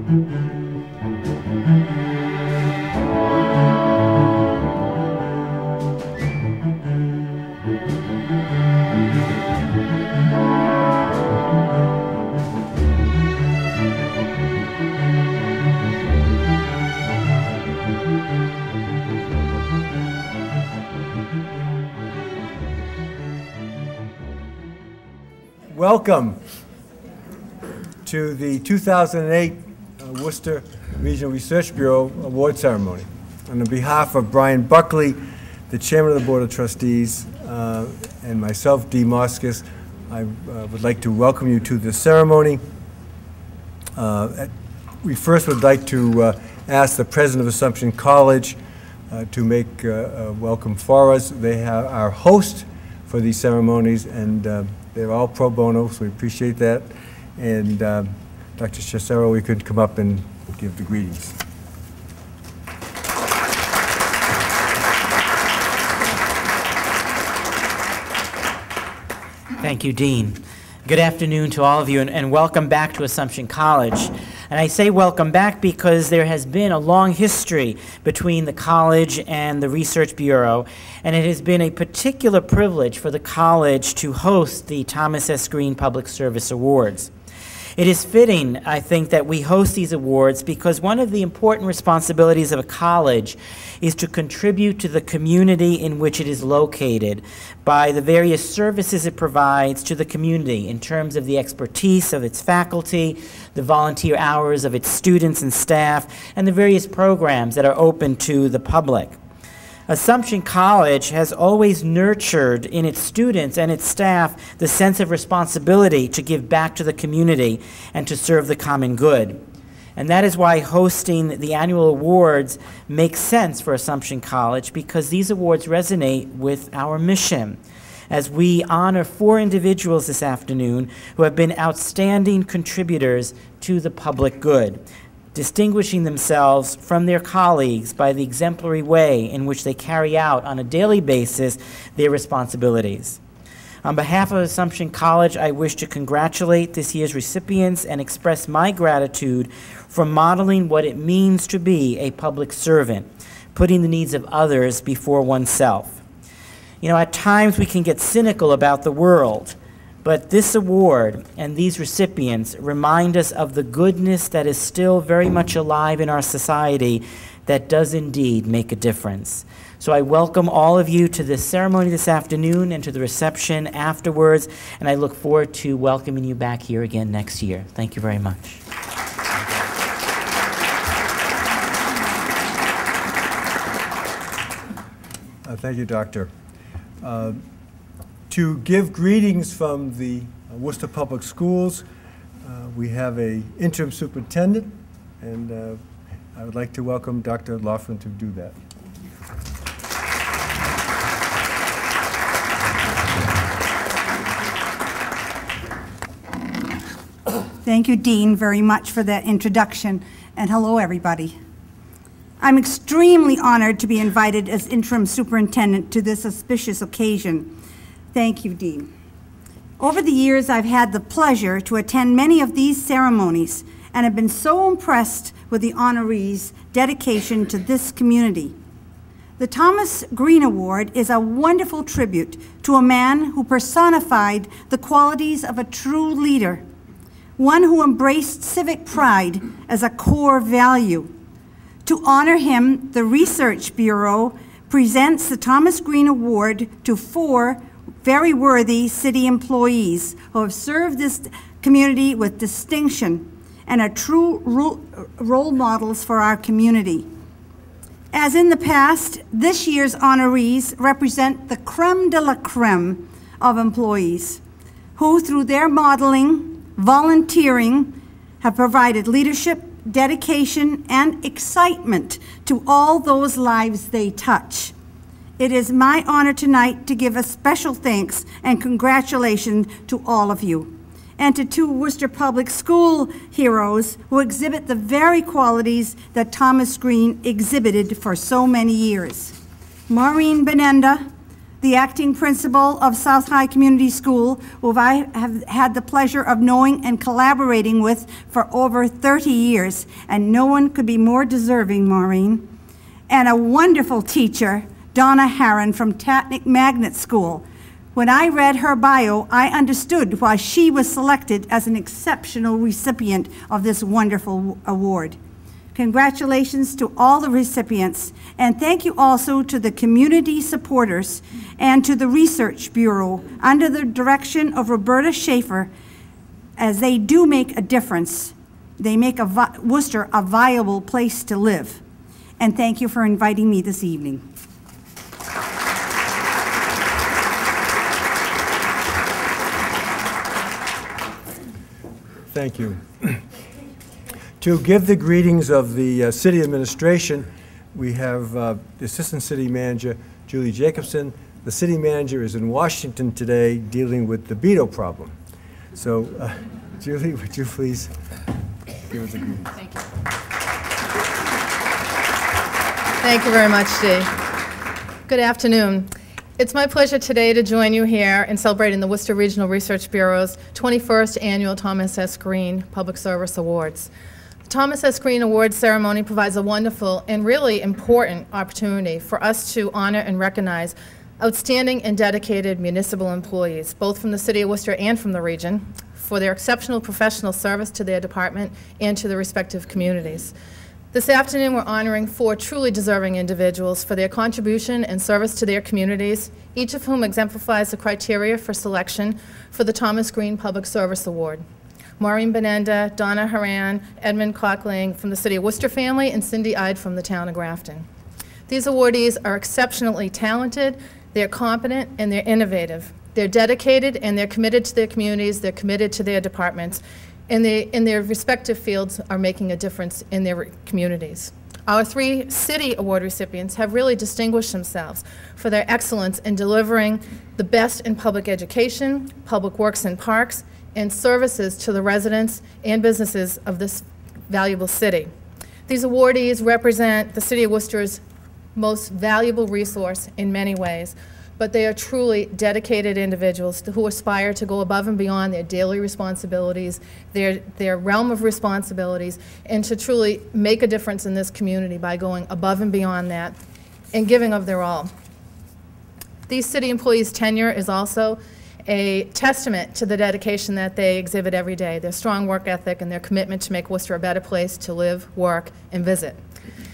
Welcome to the 2008 Worcester Regional Research Bureau Award Ceremony. On behalf of Brian Buckley, the Chairman of the Board of Trustees, and myself, Dee Moskis, I would like to welcome you to this ceremony. We first would like to ask the President of Assumption College to make a welcome for us. They have our host for these ceremonies, and they're all pro bono, so we appreciate that. And Dr. Chacero, we could come up and give the greetings. Thank you, Dean. Good afternoon to all of you, and welcome back to Assumption College. And I say welcome back because there has been a long history between the college and the Research Bureau, and it has been a particular privilege for the college to host the Thomas S. Green Public Service Awards. It is fitting, I think, that we host these awards because one of the important responsibilities of a college is to contribute to the community in which it is located by the various services it provides to the community in terms of the expertise of its faculty, the volunteer hours of its students and staff, and the various programs that are open to the public. Assumption College has always nurtured in its students and its staff the sense of responsibility to give back to the community and to serve the common good. And that is why hosting the annual awards makes sense for Assumption College, because these awards resonate with our mission. As we honor 4 individuals this afternoon who have been outstanding contributors to the public good, distinguishing themselves from their colleagues by the exemplary way in which they carry out on a daily basis their responsibilities. On behalf of Assumption College, I wish to congratulate this year's recipients and express my gratitude for modeling what it means to be a public servant, putting the needs of others before oneself. You know, at times we can get cynical about the world, but this award and these recipients remind us of the goodness that is still very much alive in our society that does indeed make a difference. So I welcome all of you to this ceremony this afternoon and to the reception afterwards, and I look forward to welcoming you back here again next year. Thank you very much. Thank you, Doctor. To give greetings from the Worcester Public Schools, we have an interim superintendent, and I would like to welcome Dr. Laughlin to do that. Thank you, Dean, very much for that introduction, and hello, everybody. I'm extremely honored to be invited as interim superintendent to this auspicious occasion. Thank you, Dean. Over the years, I've had the pleasure to attend many of these ceremonies and have been so impressed with the honorees' dedication to this community. The Thomas Green Award is a wonderful tribute to a man who personified the qualities of a true leader, one who embraced civic pride as a core value. To honor him, the Research Bureau presents the Thomas Green Award to 4 very worthy city employees who have served this community with distinction and are true role models for our community. As in the past, this year's honorees represent the creme de la creme of employees who, through their modeling, volunteering, have provided leadership, dedication, and excitement to all those lives they touch. It is my honor tonight to give a special thanks and congratulations to all of you, and to 2 Worcester Public School heroes who exhibit the very qualities that Thomas Green exhibited for so many years. Maureen Benenda, the acting principal of South High Community School, who I have had the pleasure of knowing and collaborating with for over 30 years, and no one could be more deserving, Maureen. And a wonderful teacher, Donna Harron from Tatnick Magnet School. When I read her bio, I understood why she was selected as an exceptional recipient of this wonderful award. Congratulations to all the recipients, and thank you also to the community supporters and to the Research Bureau under the direction of Roberta Schaefer, as they do make a difference. They make Worcester a viable place to live. And thank you for inviting me this evening. Thank you. To give the greetings of the city administration, we have the Assistant City Manager, Julie Jacobson. The city manager is in Washington today dealing with the Beto problem. So, Julie, would you please give us a greeting? Thank you. Thank you very much, Dee. Good afternoon. It's my pleasure today to join you here in celebrating the Worcester Regional Research Bureau's 21st Annual Thomas S. Green Public Service Awards. The Thomas S. Green Awards ceremony provides a wonderful and really important opportunity for us to honor and recognize outstanding and dedicated municipal employees, both from the City of Worcester and from the region, for their exceptional professional service to their department and to their respective communities. This afternoon, we're honoring 4 truly deserving individuals for their contribution and service to their communities, each of whom exemplifies the criteria for selection for the Thomas Green Public Service Award. Maureen Benenda, Donna Haran, Edmund Cockling from the City of Worcester family, and Cindy Ide from the town of Grafton. These awardees are exceptionally talented, they're competent, and they're innovative. They're dedicated and they're committed to their communities, they're committed to their departments, and they, in their respective fields, are making a difference in their communities. Our 3 city award recipients have really distinguished themselves for their excellence in delivering the best in public education, public works and parks, and services to the residents and businesses of this valuable city. These awardees represent the City of Worcester's most valuable resource in many ways, but they are truly dedicated individuals who aspire to go above and beyond their daily responsibilities, their realm of responsibilities, and to truly make a difference in this community by going above and beyond that and giving of their all. These city employees' tenure is also a testament to the dedication that they exhibit every day, their strong work ethic and their commitment to make Worcester a better place to live, work, and visit.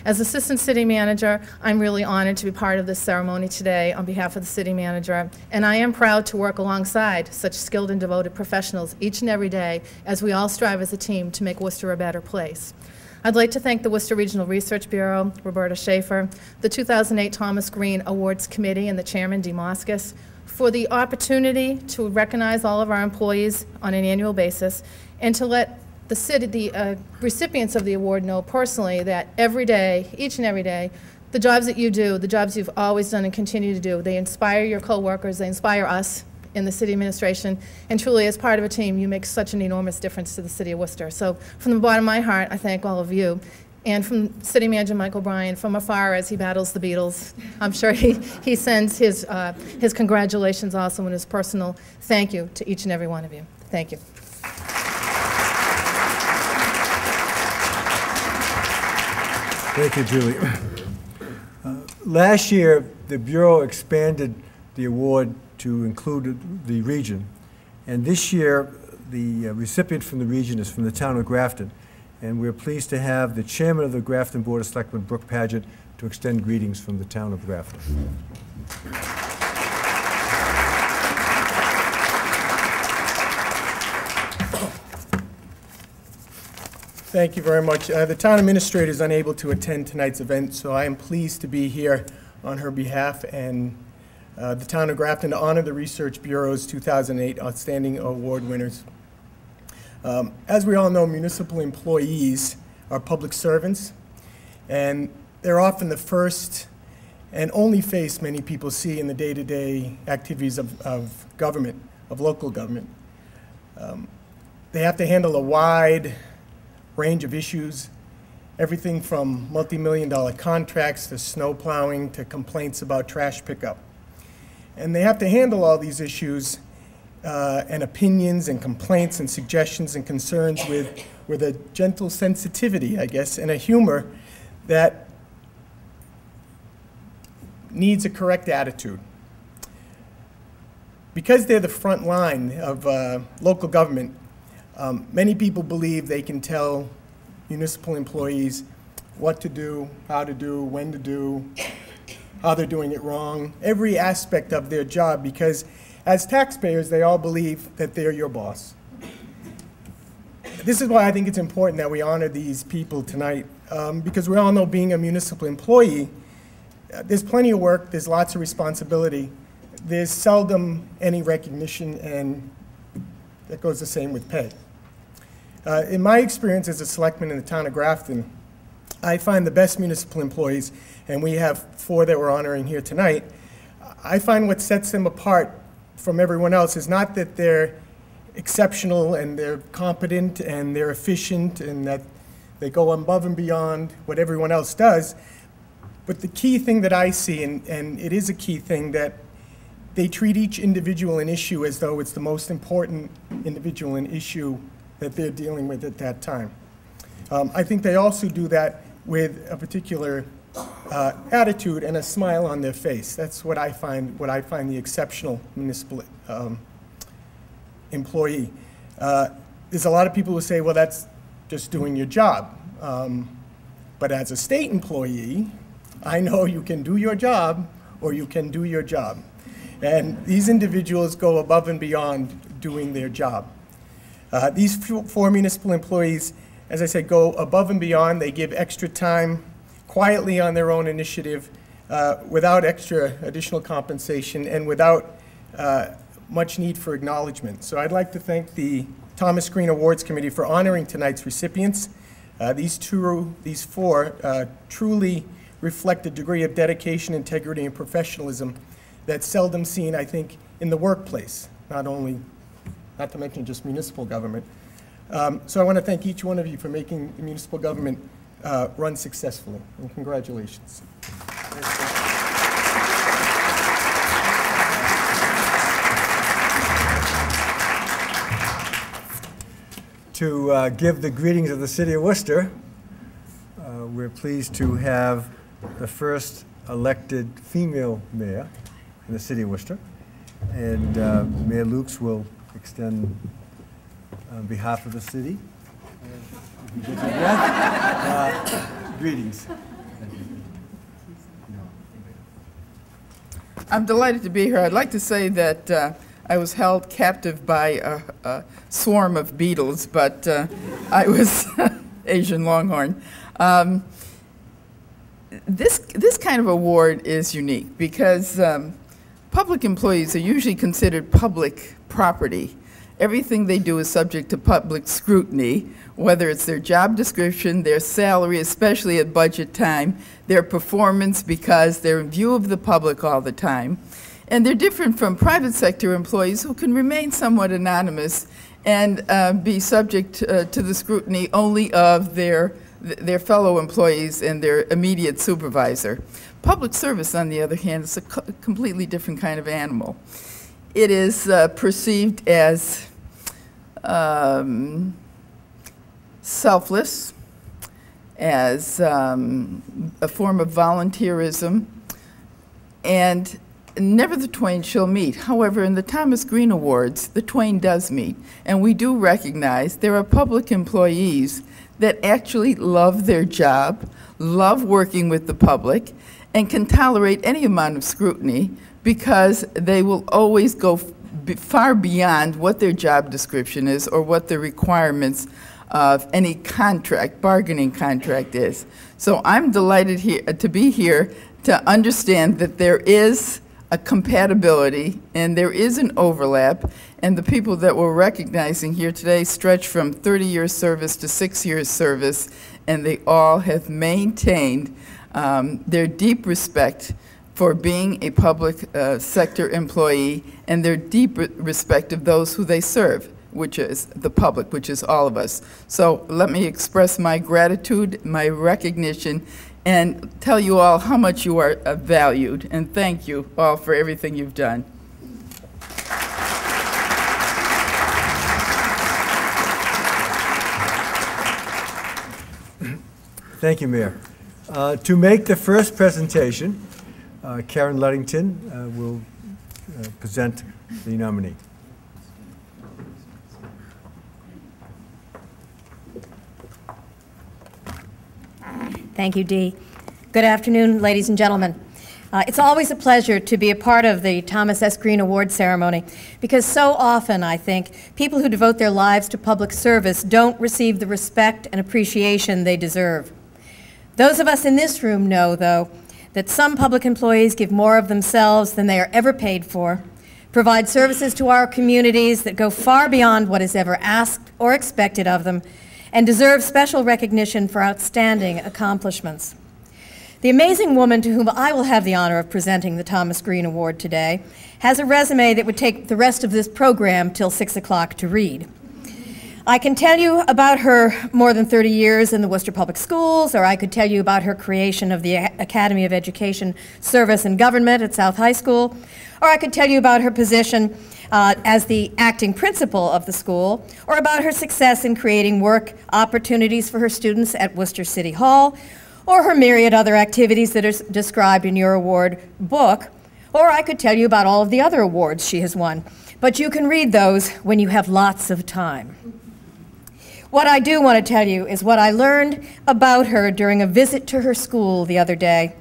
As Assistant City Manager, I'm really honored to be part of this ceremony today on behalf of the City Manager, and I am proud to work alongside such skilled and devoted professionals each and every day as we all strive as a team to make Worcester a better place. I'd like to thank the Worcester Regional Research Bureau, Roberta Schaefer, the 2008 Thomas Green Awards Committee, and the Chairman, Dee Moskos, for the opportunity to recognize all of our employees on an annual basis and to let the city, the recipients of the award know personally that every day, each and every day, the jobs that you do, the jobs you've always done and continue to do, they inspire your coworkers, they inspire us in the city administration, and truly as part of a team, you make such an enormous difference to the City of Worcester. So from the bottom of my heart, I thank all of you. And from City Manager Michael Bryan, from afar as he battles the Beatles, I'm sure he sends his congratulations also and his personal thank you to each and every one of you. Thank you. Thank you, Julie. Last year, the Bureau expanded the award to include the region. And this year, the recipient from the region is from the town of Grafton. And we're pleased to have the chairman of the Grafton Board of Selectmen, Brooke Paget, to extend greetings from the town of Grafton. Thank you very much. The town administrator is unable to attend tonight's event, so I am pleased to be here on her behalf and the town of Grafton to honor the Research Bureau's 2008 Outstanding Award winners. As we all know, municipal employees are public servants, and they're often the first and only face many people see in the day-to-day activities of government, of local government. They have to handle a wide range of issues, everything from multi-million-dollar contracts to snow plowing to complaints about trash pickup. And they have to handle all these issues and opinions and complaints and suggestions and concerns with a gentle sensitivity, I guess, and a humor that needs a correct attitude. Because they're the front line of local government, many people believe they can tell municipal employees what to do, how to do, when to do, how they're doing it wrong, every aspect of their job, because as taxpayers, they all believe that they're your boss. This is why I think it's important that we honor these people tonight, because we all know being a municipal employee, there's plenty of work, there's lots of responsibility, there's seldom any recognition, and that goes the same with pay. In my experience as a selectman in the town of Grafton, I find the best municipal employees, and we have 4 that we're honoring here tonight. I find what sets them apart from everyone else is not that they're exceptional and they're competent and they're efficient and that they go above and beyond what everyone else does, but the key thing that I see, and it is a key thing, that they treat each individual and issue as though it's the most important individual and issue that they're dealing with at that time. I think they also do that with a particular attitude and a smile on their face. That's what I find the exceptional municipal employee. There's a lot of people who say, well, that's just doing your job. But as a state employee, I know you can do your job or you can do your job. And these individuals go above and beyond doing their job. These 4 municipal employees, as I said, go above and beyond. They give extra time quietly on their own initiative without extra additional compensation and without much need for acknowledgement. So I'd like to thank the Thomas Green Awards Committee for honoring tonight's recipients. These 4 truly reflect a degree of dedication, integrity, and professionalism that's seldom seen, I think, in the workplace, not to mention just municipal government. So I want to thank each one of you for making the municipal government run successfully, and congratulations. To give the greetings of the city of Worcester, we're pleased to have the first elected female mayor in the city of Worcester. And Mayor Lukes will extend on behalf of the city. Greetings. I'm delighted to be here. I'd like to say that I was held captive by a swarm of beetles, but I was Asian Longhorn. This kind of award is unique because public employees are usually considered public property. Everything they do is subject to public scrutiny, whether it's their job description, their salary, especially at budget time, their performance because they're in view of the public all the time. And they're different from private sector employees who can remain somewhat anonymous and be subject to the scrutiny only of their fellow employees and their immediate supervisor. Public service, on the other hand, is a completely different kind of animal. It is perceived as selfless, as a form of volunteerism, and never the twain shall meet. However, in the Thomas Green Awards, the twain does meet, and we do recognize there are public employees that actually love their job, love working with the public, and can tolerate any amount of scrutiny because they will always go far beyond what their job description is or what the requirements of any contract, bargaining contract is. So I'm delighted to be here to understand that there is a compatibility and there is an overlap, and the people that we're recognizing here today stretch from 30 years service to 6 years service, and they all have maintained their deep respect for being a public sector employee and their deep respect of those who they serve. which is the public, which is all of us. So let me express my gratitude, my recognition, and tell you all how much you are valued. And thank you all for everything you've done. Thank you, Mayor. To make the first presentation, Karen Ludington will present the nominee. Thank you, Dee. Good afternoon, ladies and gentlemen. It's always a pleasure to be a part of the Thomas S. Green Award ceremony because so often, I think, people who devote their lives to public service don't receive the respect and appreciation they deserve. Those of us in this room know, though, that some public employees give more of themselves than they are ever paid for, provide services to our communities that go far beyond what is ever asked or expected of them, and deserve special recognition for outstanding accomplishments. The amazing woman to whom I will have the honor of presenting the Thomas Green Award today has a resume that would take the rest of this program till 6 o'clock to read. I can tell you about her more than 30 years in the Worcester Public Schools, or I could tell you about her creation of the Academy of Education, Service, and Government at South High School, or I could tell you about her position as the acting principal of the school, or about her success in creating work opportunities for her students at Worcester City Hall, or her myriad other activities that are described in your award book, or I could tell you about all of the other awards she has won. But you can read those when you have lots of time. What I do want to tell you is what I learned about her during a visit to her school the other day.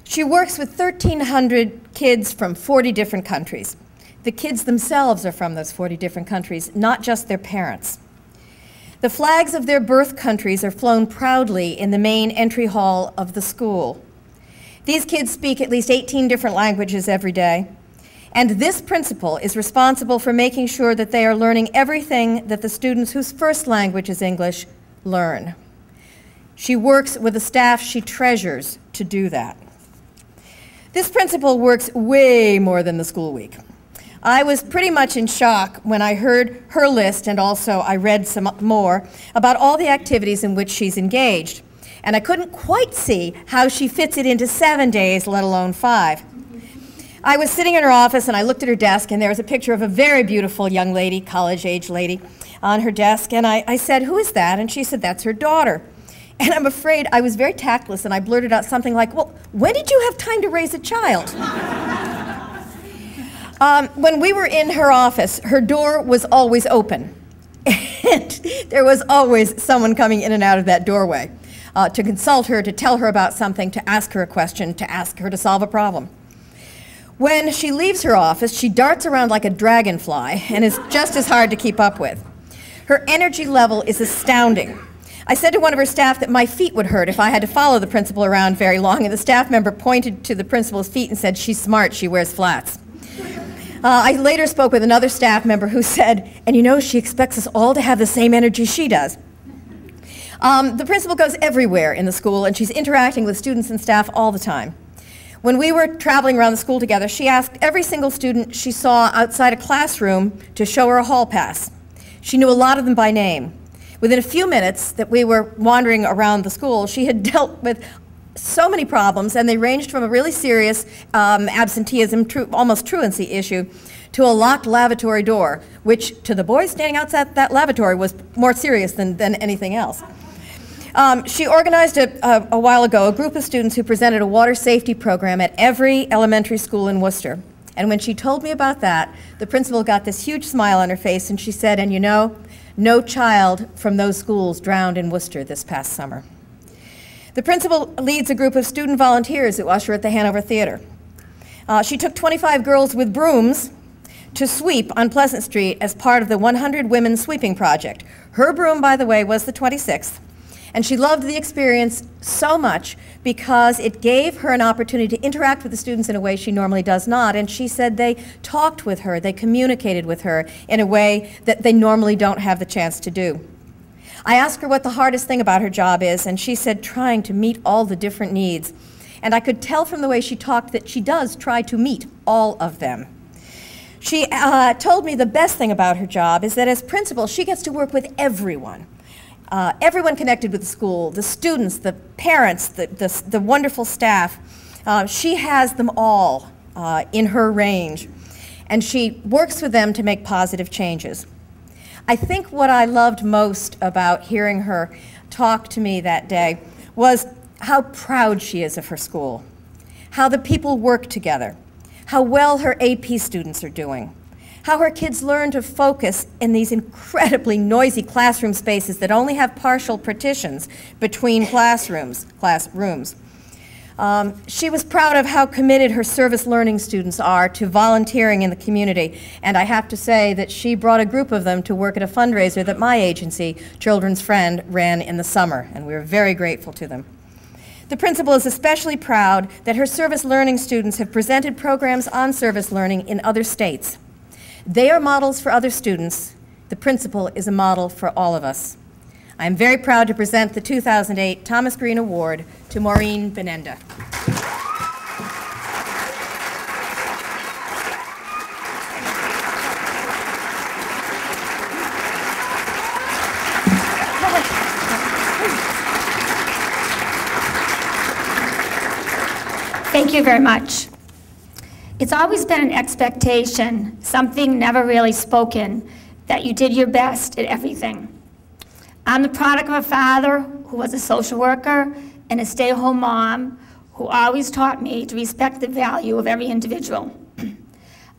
She works with 1,300 kids from 40 different countries. The kids themselves are from those 40 different countries, not just their parents. The flags of their birth countries are flown proudly in the main entry hall of the school. These kids speak at least 18 different languages every day, and this principal is responsible for making sure that they are learning everything that the students whose first language is English learn. She works with a staff she treasures to do that. This principal works way more than the school week. I was pretty much in shock when I heard her list, and also I read some more about all the activities in which she's engaged. And I couldn't quite see how she fits it into 7 days, let alone 5. I was sitting in her office and I looked at her desk, and there was a picture of a very beautiful young lady, college-age lady, on her desk. And I said, "Who is that?" And she said, "That's her daughter." And I'm afraid I was very tactless, and I blurted out something like, "Well, when did you have time to raise a child?" When we were in her office, her door was always open. And there was always someone coming in and out of that doorway to consult her, to tell her about something, to ask her a question, to ask her to solve a problem. When she leaves her office, she darts around like a dragonfly and is just as hard to keep up with. Her energy level is astounding. I said to one of her staff that my feet would hurt if I had to follow the principal around very long, and the staff member pointed to the principal's feet and said, "She's smart, she wears flats." I later spoke with another staff member who said, "And you know, she expects us all to have the same energy she does." The principal goes everywhere in the school, and she's interacting with students and staff all the time. When we were traveling around the school together, she asked every single student she saw outside a classroom to show her a hall pass. She knew a lot of them by name. Within a few minutes that we were wandering around the school, she had dealt with so many problems, and they ranged from a really serious absenteeism, almost truancy issue, to a locked lavatory door, which to the boys standing outside that lavatory was more serious than anything else. She organized a while ago a group of students who presented a water safety program at every elementary school in Worcester. And when she told me about that, the principal got this huge smile on her face, and she said, "And you know, no child from those schools drowned in Worcester this past summer." The principal leads a group of student volunteers who usher at the Hanover Theater. She took 25 girls with brooms to sweep on Pleasant Street as part of the 100 Women Sweeping Project. Her broom, by the way, was the 26th. And she loved the experience so much because it gave her an opportunity to interact with the students in a way she normally does not. And she said they talked with her, they communicated with her in a way that they normally don't have the chance to do. I asked her what the hardest thing about her job is, and she said trying to meet all the different needs. And I could tell from the way she talked that she does try to meet all of them. She told me the best thing about her job is that as principal, she gets to work with everyone. Everyone connected with the school, the students, the parents, the wonderful staff. She has them all in her range, and she works with them to make positive changes. I think what I loved most about hearing her talk to me that day was how proud she is of her school, how the people work together, how well her AP students are doing, how her kids learn to focus in these incredibly noisy classroom spaces that only have partial partitions between classrooms. She was proud of how committed her service learning students are to volunteering in the community, and I have to say that she brought a group of them to work at a fundraiser that my agency, Children's Friend, ran in the summer, and we were very grateful to them. The principal is especially proud that her service learning students have presented programs on service learning in other states. They are models for other students. The principal is a model for all of us. I am very proud to present the 2008 Thomas Green Award to Maureen Benenda. Thank you very much. It's always been an expectation, something never really spoken, that you did your best at everything. I'm the product of a father who was a social worker and a stay-at-home mom who always taught me to respect the value of every individual.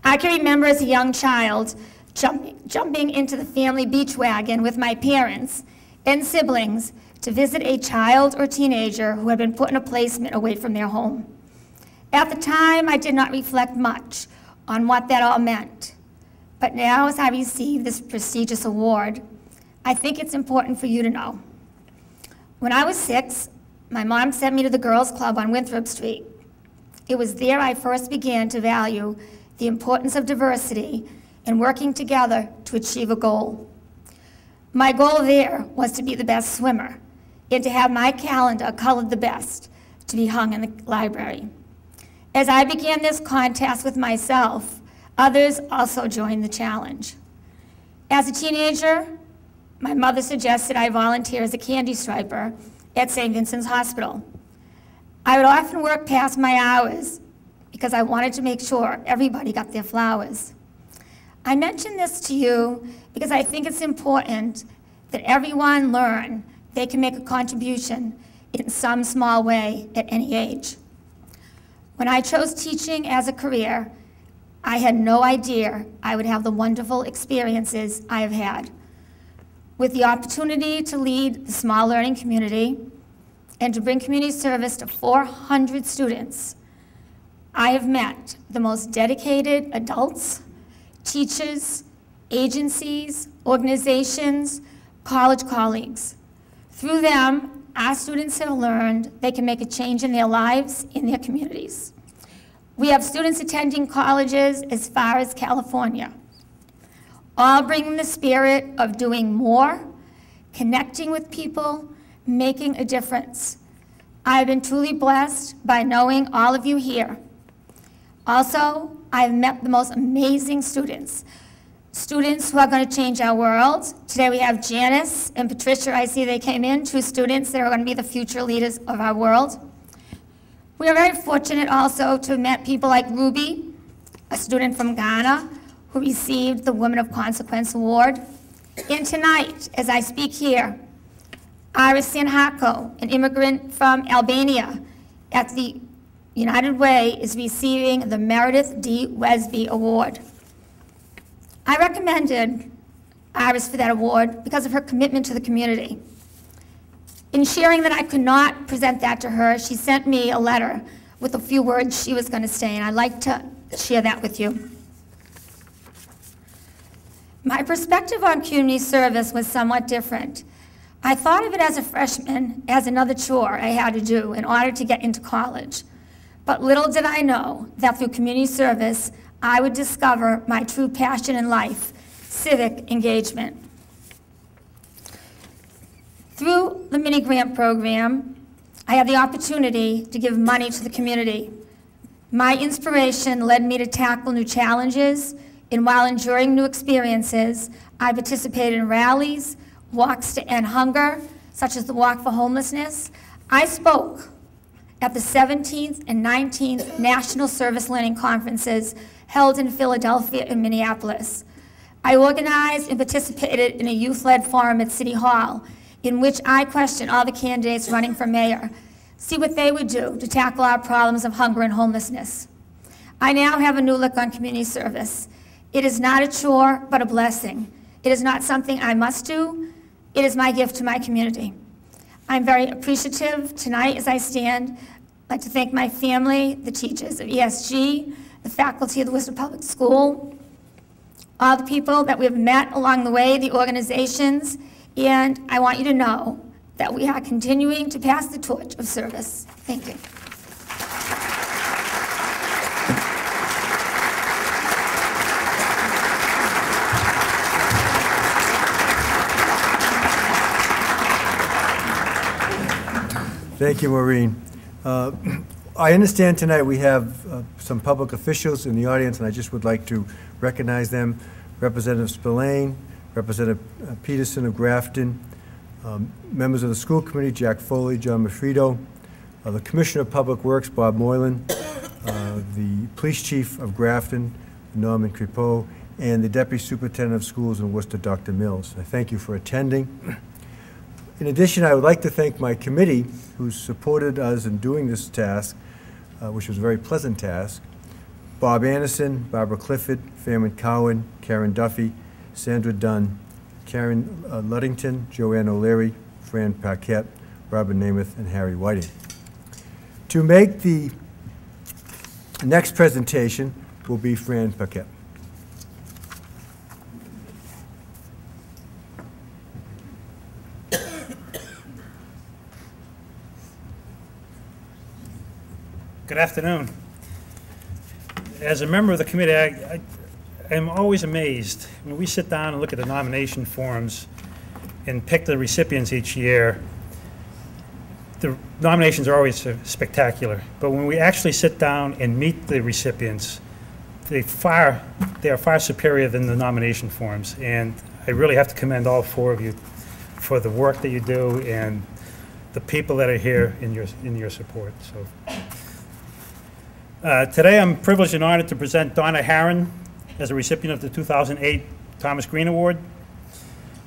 I can remember as a young child jumping into the family beach wagon with my parents and siblings to visit a child or teenager who had been put in a placement away from their home. At the time, I did not reflect much on what that all meant. But now, as I receive this prestigious award, I think it's important for you to know. When I was 6, my mom sent me to the girls' club on Winthrop Street. It was there I first began to value the importance of diversity and working together to achieve a goal. My goal there was to be the best swimmer and to have my calendar colored the best to be hung in the library. As I began this contest with myself, others also joined the challenge. As a teenager, my mother suggested I volunteer as a candy striper at St. Vincent's Hospital. I would often work past my hours because I wanted to make sure everybody got their flowers. I mention this to you because I think it's important that everyone learn they can make a contribution in some small way at any age. When I chose teaching as a career, I had no idea I would have the wonderful experiences I have had. With the opportunity to lead the small learning community and to bring community service to 400 students, I have met the most dedicated adults, teachers, agencies, organizations, college colleagues. Through them, our students have learned they can make a change in their lives, in their communities. We have students attending colleges as far as California, all bringing the spirit of doing more, connecting with people, making a difference. I have been truly blessed by knowing all of you here. Also, I've met the most amazing students who are going to change our world. Today we have Janice and Patricia. I see they came in, 2 students that are going to be the future leaders of our world. We are very fortunate also to have met people like Ruby, a student from Ghana, who received the Women of Consequence Award. And tonight, as I speak here, Iris Sanhako, an immigrant from Albania at the United Way, is receiving the Meredith D. Wesby Award. I recommended Iris for that award because of her commitment to the community. In sharing that I could not present that to her, she sent me a letter with a few words she was going to say, and I'd like to share that with you. My perspective on community service was somewhat different. I thought of it as a freshman as another chore I had to do in order to get into college. But little did I know that through community service, I would discover my true passion in life, civic engagement. Through the mini grant program, I had the opportunity to give money to the community. My inspiration led me to tackle new challenges And while enduring new experiences, I participated in rallies, walks to end hunger, such as the Walk for Homelessness. I spoke at the 17th and 19th National Service Learning Conferences held in Philadelphia and Minneapolis. I organized and participated in a youth-led forum at City Hall in which I questioned all the candidates running for mayor, see what they would do to tackle our problems of hunger and homelessness. I now have a new look on community service. It is not a chore, but a blessing. It is not something I must do. It is my gift to my community. I'm very appreciative tonight as I stand. I'd like to thank my family, the teachers of ESG, the faculty of the Worcester Public School, all the people that we've met along the way, the organizations, and I want you to know that we are continuing to pass the torch of service. Thank you. Thank you, Maureen. I understand tonight we have some public officials in the audience, and I just would like to recognize them. Representative Spillane, Representative Peterson of Grafton, members of the school committee, Jack Foley, John Mafrido, the Commissioner of Public Works, Bob Moylan, the Police Chief of Grafton, Norman Crepeau, and the Deputy Superintendent of Schools in Worcester, Dr. Mills. I thank you for attending. In addition, I would like to thank my committee who supported us in doing this task, which was a very pleasant task. Bob Anderson, Barbara Clifford, Fairman Cowan, Karen Duffy, Sandra Dunn, Karen Luddington, Joanne O'Leary, Fran Paquette, Robin Namath, and Harry Whiting. To make the next presentation will be Fran Paquette. Good afternoon. As a member of the committee, I am always amazed when we sit down and look at the nomination forms and pick the recipients each year. The nominations are always spectacular, but when we actually sit down and meet the recipients, they are far superior than the nomination forms. And I really have to commend all four of you for the work that you do and the people that are here in your support. So. Today I'm privileged and honored to present Donna Harron as a recipient of the 2008 Thomas Green Award.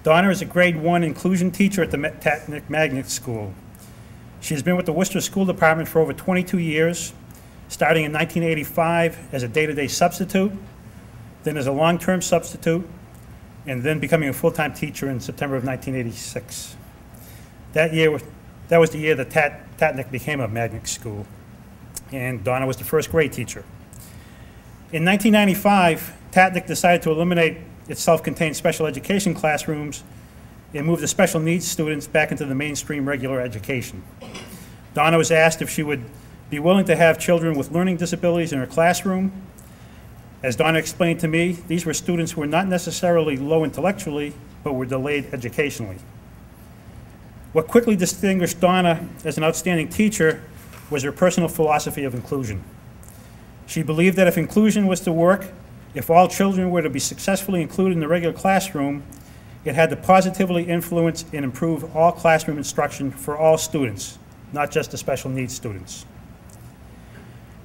Donna is a grade 1 inclusion teacher at the Tatnick Magnet School. She has been with the Worcester School Department for over 22 years, starting in 1985 as a day-to-day substitute, then as a long-term substitute, and then becoming a full-time teacher in September of 1986. That was the year that Tatnick became a magnet school, and Donna was the first grade teacher. In 1995, Tatnick decided to eliminate its self-contained special education classrooms and move the special needs students back into the mainstream regular education. Donna was asked if she would be willing to have children with learning disabilities in her classroom. As Donna explained to me, these were students who were not necessarily low intellectually, but were delayed educationally. What quickly distinguished Donna as an outstanding teacher was her personal philosophy of inclusion. She believed that if inclusion was to work, if all children were to be successfully included in the regular classroom, it had to positively influence and improve all classroom instruction for all students, not just the special needs students.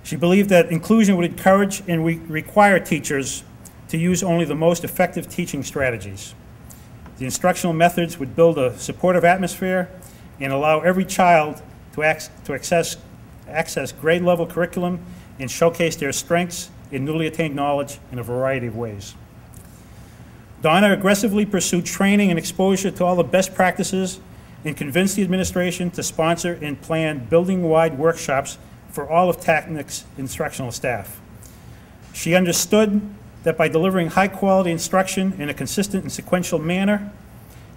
She believed that inclusion would encourage and require teachers to use only the most effective teaching strategies. The instructional methods would build a supportive atmosphere and allow every child to access grade-level curriculum and showcase their strengths in newly attained knowledge in a variety of ways. Donna aggressively pursued training and exposure to all the best practices and convinced the administration to sponsor and plan building-wide workshops for all of Tatnick's instructional staff. She understood that by delivering high-quality instruction in a consistent and sequential manner,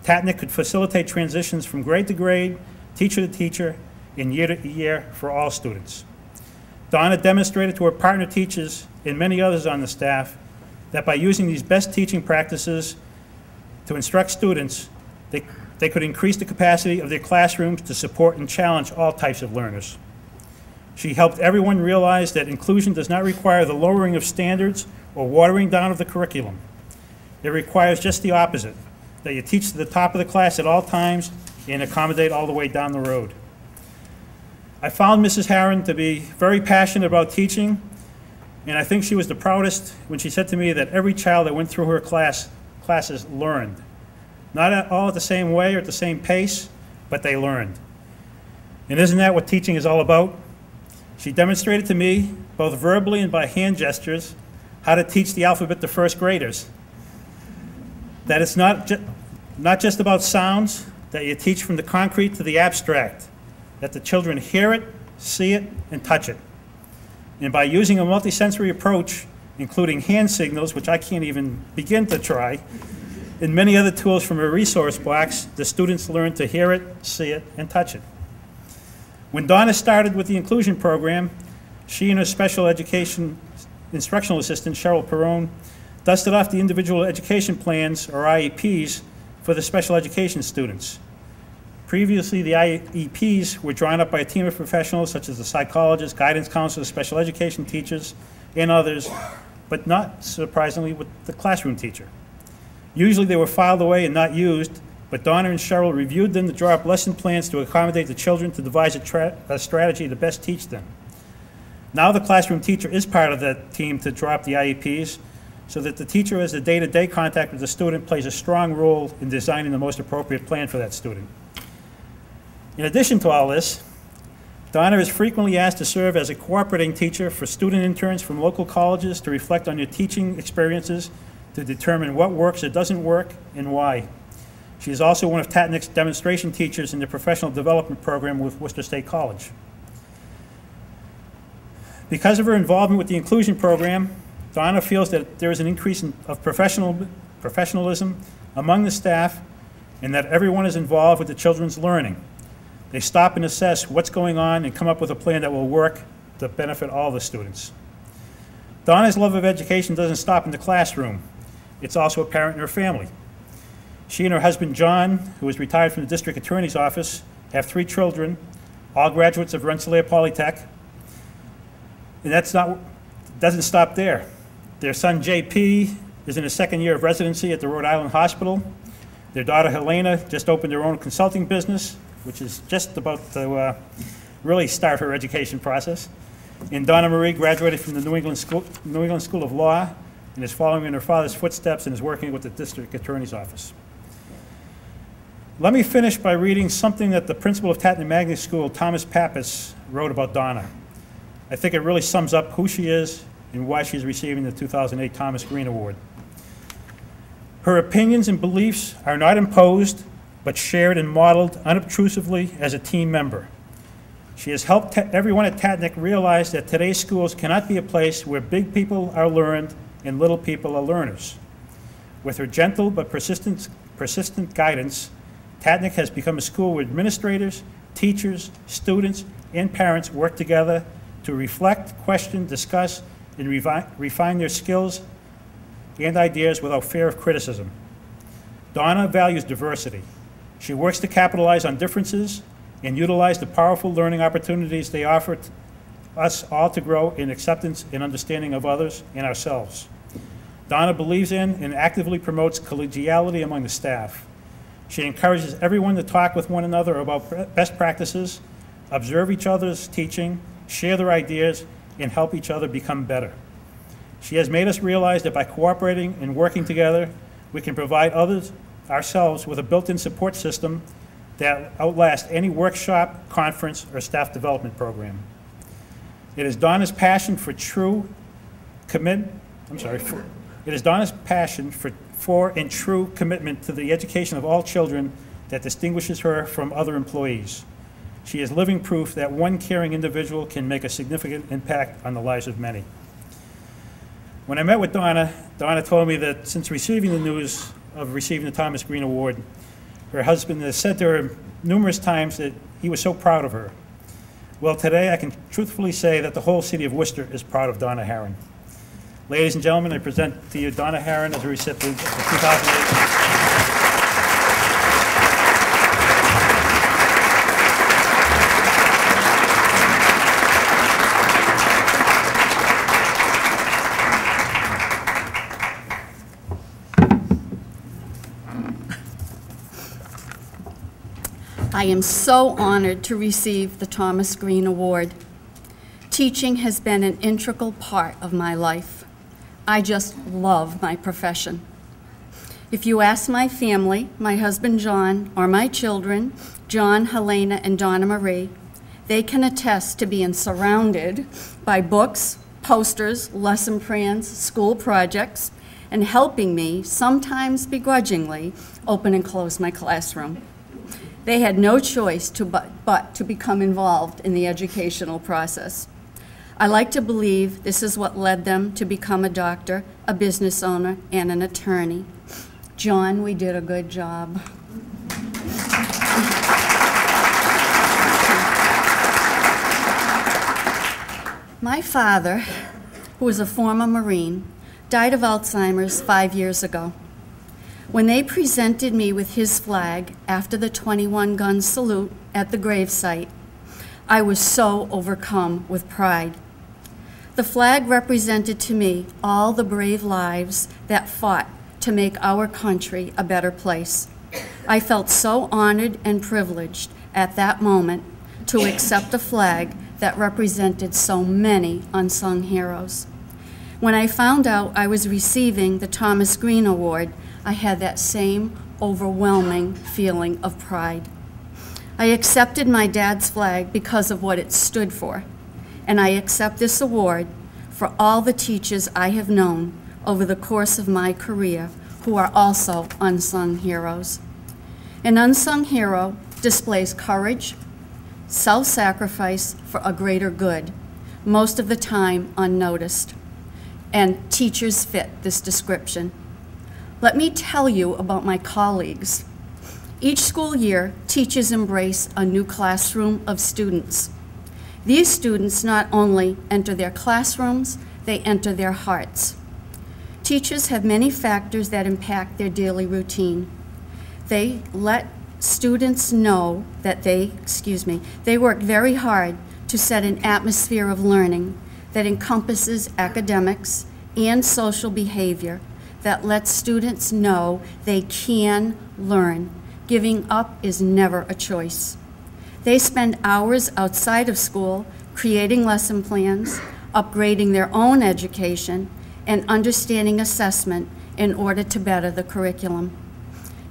Tatnick could facilitate transitions from grade to grade, teacher to teacher, and year to year for all students. Donna demonstrated to her partner teachers and many others on the staff that by using these best teaching practices to instruct students, they could increase the capacity of their classrooms to support and challenge all types of learners. She helped everyone realize that inclusion does not require the lowering of standards or watering down of the curriculum. It requires just the opposite, that you teach to the top of the class at all times and accommodate all the way down the road. I found Mrs. Harron to be very passionate about teaching, and I think she was the proudest when she said to me that every child that went through her classes learned. Not all at the same way or at the same pace, but they learned. And isn't that what teaching is all about? She demonstrated to me, both verbally and by hand gestures, how to teach the alphabet to first graders. That it's not just about sounds, that you teach from the concrete to the abstract, that the children hear it, see it, and touch it. And by using a multisensory approach, including hand signals, which I can't even begin to try, and many other tools from a resource box, the students learn to hear it, see it, and touch it. When Donna started with the inclusion program, she and her special education instructional assistant, Cheryl Perrone, dusted off the individual education plans, or IEPs, for the special education students. Previously, the IEPs were drawn up by a team of professionals such as the psychologists, guidance counselors, special education teachers, and others, but not surprisingly with the classroom teacher. Usually they were filed away and not used, but Donna and Cheryl reviewed them to draw up lesson plans to accommodate the children to devise a strategy to best teach them. Now the classroom teacher is part of that team to draw up the IEPs, so that the teacher, as the day-to-day contact with the student, plays a strong role in designing the most appropriate plan for that student. In addition to all this, Donna is frequently asked to serve as a cooperating teacher for student interns from local colleges to reflect on their teaching experiences to determine what works or doesn't work and why. She is also one of Tatnick's demonstration teachers in the professional development program with Worcester State College. Because of her involvement with the inclusion program, Donna feels that there is an increase of professionalism among the staff and that everyone is involved with the children's learning. They stop and assess what's going on and come up with a plan that will work to benefit all the students. Donna's love of education doesn't stop in the classroom. It's also apparent in her family. She and her husband, John, who is retired from the district attorney's office, have 3 children, all graduates of Rensselaer Polytech. And doesn't stop there. Their son, JP, is in his 2nd year of residency at the Rhode Island Hospital. Their daughter, Helena, just opened her own consulting business, which is just about to really start her education process. And Donna Marie graduated from the New England School of Law and is following in her father's footsteps and is working with the district attorney's office. Let me finish by reading something that the principal of Tatnick Magnet School, Thomas Pappas, wrote about Donna. I think it really sums up who she is and why she's receiving the 2008 Thomas Green Award. Her opinions and beliefs are not imposed, but shared and modeled unobtrusively as a team member. She has helped everyone at Tatnick realize that today's schools cannot be a place where big people are learned and little people are learners. With her gentle but persistent guidance, Tatnick has become a school where administrators, teachers, students, and parents work together to reflect, question, discuss, and refine their skills and ideas without fear of criticism. Donna values diversity. She works to capitalize on differences and utilize the powerful learning opportunities they offer us all to grow in acceptance and understanding of others and ourselves. Donna believes in and actively promotes collegiality among the staff. She encourages everyone to talk with one another about best practices, observe each other's teaching, share their ideas, and help each other become better. She has made us realize that by cooperating and working together, we can provide others, ourselves, with a built-in support system that outlasts any workshop, conference, or staff development program. It is Donna's passion for and true commitment to the education of all children that distinguishes her from other employees. She is living proof that one caring individual can make a significant impact on the lives of many. When I met with Donna, Donna told me that since receiving the news of receiving the Thomas Green Award, her husband has said to her numerous times that he was so proud of her. Well, today I can truthfully say that the whole city of Worcester is proud of Donna Harron. Ladies and gentlemen, I present to you Donna Harron as a recipient of the 2008. I am so honored to receive the Thomas Green Award. Teaching has been an integral part of my life. I just love my profession. If you ask my family, my husband John, or my children, John, Helena, and Donna Marie, they can attest to being surrounded by books, posters, lesson plans, school projects, and helping me, sometimes begrudgingly, open and close my classroom. They had no choice but to become involved in the educational process. I like to believe this is what led them to become a doctor, a business owner, and an attorney. John, we did a good job. My father, who was a former Marine, died of Alzheimer's 5 years ago. When they presented me with his flag after the 21-gun salute at the gravesite, I was so overcome with pride. The flag represented to me all the brave lives that fought to make our country a better place. I felt so honored and privileged at that moment to accept a flag that represented so many unsung heroes. When I found out I was receiving the Thomas Green Award, I had that same overwhelming feeling of pride. I accepted my dad's flag because of what it stood for, and I accept this award for all the teachers I have known over the course of my career who are also unsung heroes. An unsung hero displays courage, self-sacrifice for a greater good, most of the time unnoticed, and teachers fit this description. Let me tell you about my colleagues. Each school year, teachers embrace a new classroom of students. These students not only enter their classrooms, they enter their hearts. Teachers have many factors that impact their daily routine. They let students know that they work very hard to set an atmosphere of learning that encompasses academics and social behavior that lets students know they can learn. Giving up is never a choice. They spend hours outside of school creating lesson plans, upgrading their own education, and understanding assessment in order to better the curriculum.